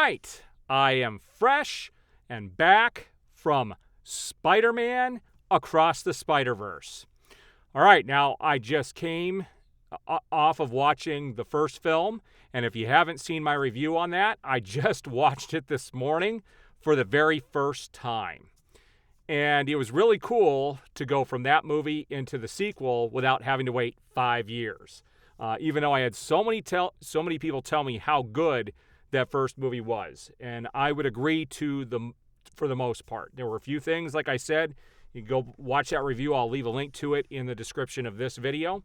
right, I am fresh and back from Spider-Man Across the Spider-Verse. All right, now I just came off of watching the first film, and if you haven't seen my review on that, I just watched it this morning for the very first time. And it was really cool to go from that movie into the sequel without having to wait 5 years. Even though I had so many people tell me how good that first movie was, and I would agree for the most part. There were a few things, like I said, you can go watch that review. I'll leave a link to it in the description of this video.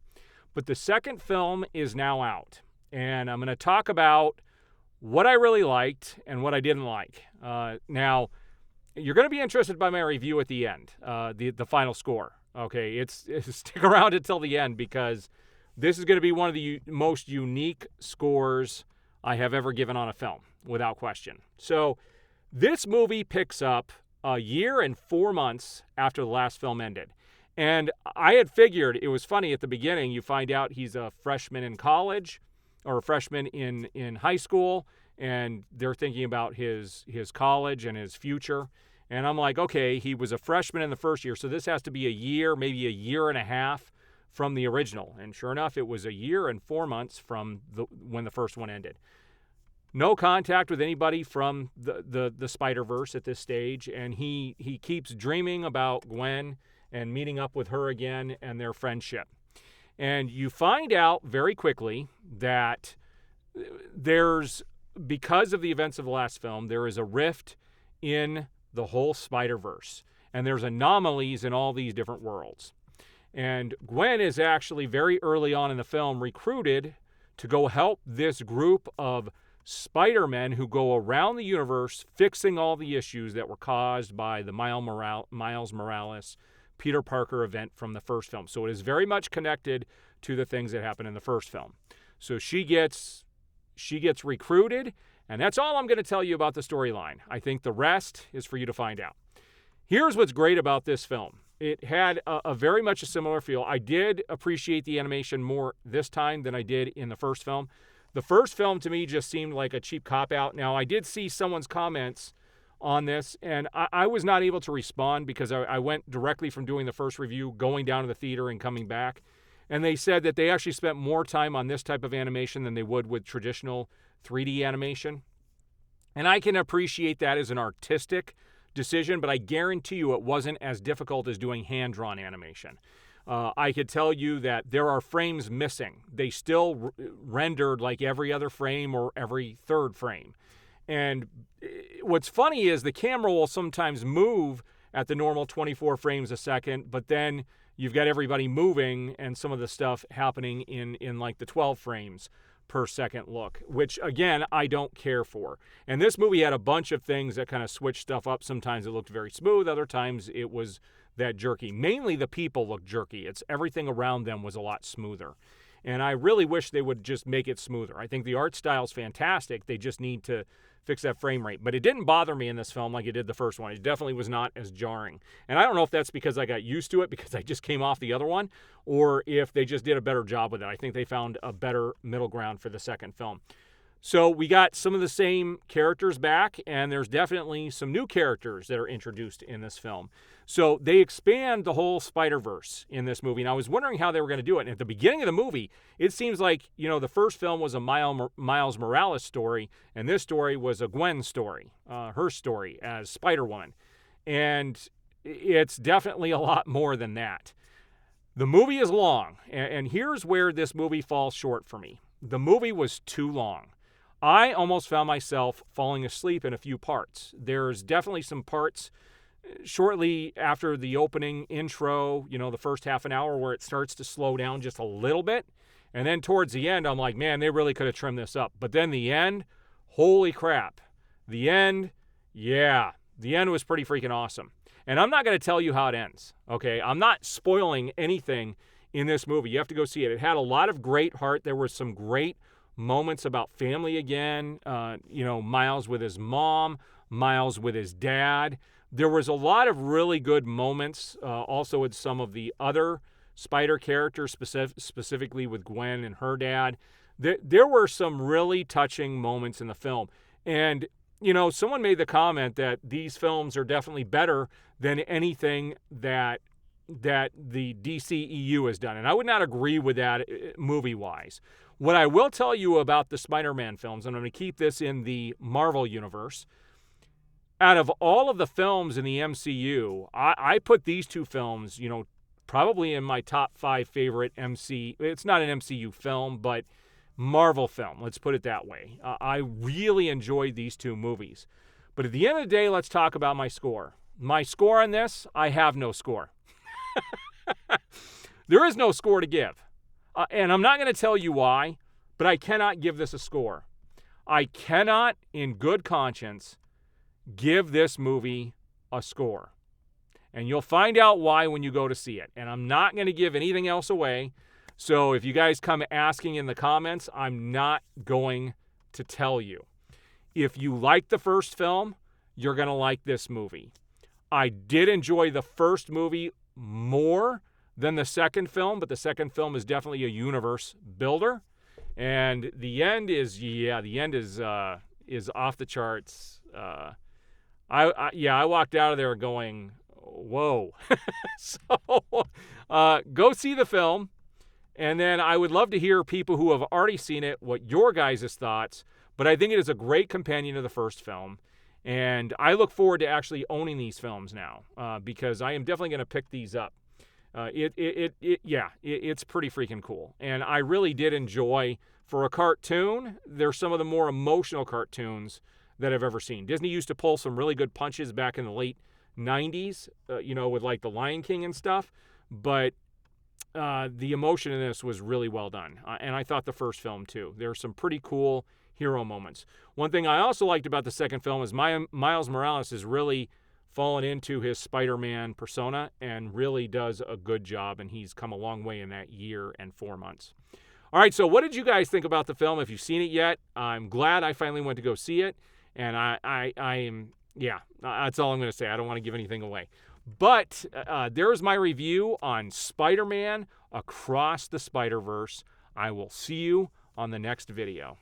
But the second film is now out, and I'm going to talk about what I really liked and what I didn't like. Now, you're going to be interested by my review at the end, the final score. Okay, stick around until the end because this is going to be one of the most unique scores I have ever given on a film, without question. So this movie picks up a year and 4 months after the last film ended. And I had figured, it was funny at the beginning, you find out he's a freshman in college or a freshman in high school, and they're thinking about his college and his future. And I'm like, okay, he was a freshman in the first year, so this has to be a year, maybe a year and a half from the original. And sure enough, it was a year and 4 months from when the first one ended. No contact with anybody from the Spider-Verse at this stage, and he keeps dreaming about Gwen and meeting up with her again and their friendship. And you find out very quickly that because of the events of the last film, there is a rift in the whole Spider-Verse, and there's anomalies in all these different worlds. And Gwen is actually very early on in the film recruited to go help this group of Spider-Men who go around the universe fixing all the issues that were caused by the Miles Morales, Peter Parker event from the first film. So it is very much connected to the things that happened in the first film. So she gets recruited, and that's all I'm going to tell you about the storyline. I think the rest is for you to find out. Here's what's great about this film. It had a very much a similar feel. I did appreciate the animation more this time than I did in the first film. The first film to me just seemed like a cheap cop-out. Now, I did see someone's comments on this, and I was not able to respond because I went directly from doing the first review, going down to the theater and coming back. And they said that they actually spent more time on this type of animation than they would with traditional 3D animation. And I can appreciate that as an artistic decision, but I guarantee you it wasn't as difficult as doing hand-drawn animation. I could tell you that there are frames missing. They still rendered like every other frame or every third frame. And what's funny is the camera will sometimes move at the normal 24 frames a second, but then you've got everybody moving and some of the stuff happening in like the 12 frames per second look, which again, I don't care for. And this movie had a bunch of things that kind of switched stuff up. Sometimes it looked very smooth, other times it was that jerky. Mainly the people looked jerky. It's everything around them was a lot smoother. And I really wish they would just make it smoother. I think the art style is fantastic. They just need to fix that frame rate. But it didn't bother me in this film like it did the first one. It definitely was not as jarring. And I don't know if that's because I got used to it because I just came off the other one, or if they just did a better job with it. I think they found a better middle ground for the second film. So we got some of the same characters back, and there's definitely some new characters that are introduced in this film. So they expand the whole Spider-Verse in this movie, and I was wondering how they were going to do it. And at the beginning of the movie, it seems like, the first film was a Miles Morales story, and this story was a Gwen story, her story as Spider-Woman. And it's definitely a lot more than that. The movie is long, and here's where this movie falls short for me. The movie was too long. I almost found myself falling asleep in a few parts. There's definitely some parts shortly after the opening intro, the first half an hour where it starts to slow down just a little bit. And then towards the end, I'm like, man, they really could have trimmed this up. But then the end, holy crap. The end was pretty freaking awesome. And I'm not going to tell you how it ends, okay? I'm not spoiling anything in this movie. You have to go see it. It had a lot of great heart. There were some great moments about family again, Miles with his mom, Miles with his dad. There was a lot of really good moments also with some of the other Spider characters, specifically with Gwen and her dad. There were some really touching moments in the film. And, someone made the comment that these films are definitely better than anything that the DCEU has done. And I would not agree with that movie-wise. What I will tell you about the Spider-Man films, and I'm going to keep this in the Marvel universe, out of all of the films in the MCU, I put these two films, probably in my top 5 favorite it's not an MCU film, but Marvel film, let's put it that way. I really enjoyed these two movies. But at the end of the day, let's talk about my score. My score on this, I have no score. There is no score to give. And I'm not going to tell you why, but I cannot give this a score. I cannot, in good conscience, give this movie a score. And you'll find out why when you go to see it. And I'm not going to give anything else away. So if you guys come asking in the comments, I'm not going to tell you. If you like the first film, you're going to like this movie. I did enjoy the first movie more than the second film, but the second film is definitely a universe builder. And the end is off the charts. I walked out of there going, whoa. So go see the film. And then I would love to hear people who have already seen it, what your guys' thoughts. But I think it is a great companion to the first film. And I look forward to actually owning these films now because I am definitely going to pick these up. It's pretty freaking cool. And I really did enjoy, for a cartoon, they're some of the more emotional cartoons that I've ever seen. Disney used to pull some really good punches back in the late 90s, with like The Lion King and stuff. But the emotion in this was really well done. And I thought the first film, too. There were some pretty cool hero moments. One thing I also liked about the second film is Miles Morales has really fallen into his Spider-Man persona and really does a good job, and he's come a long way in that year and 4 months. All right, so what did you guys think about the film? If you've seen it yet, I'm glad I finally went to go see it, and that's all I'm going to say. I don't want to give anything away. But there's my review on Spider-Man Across the Spider-Verse. I will see you on the next video.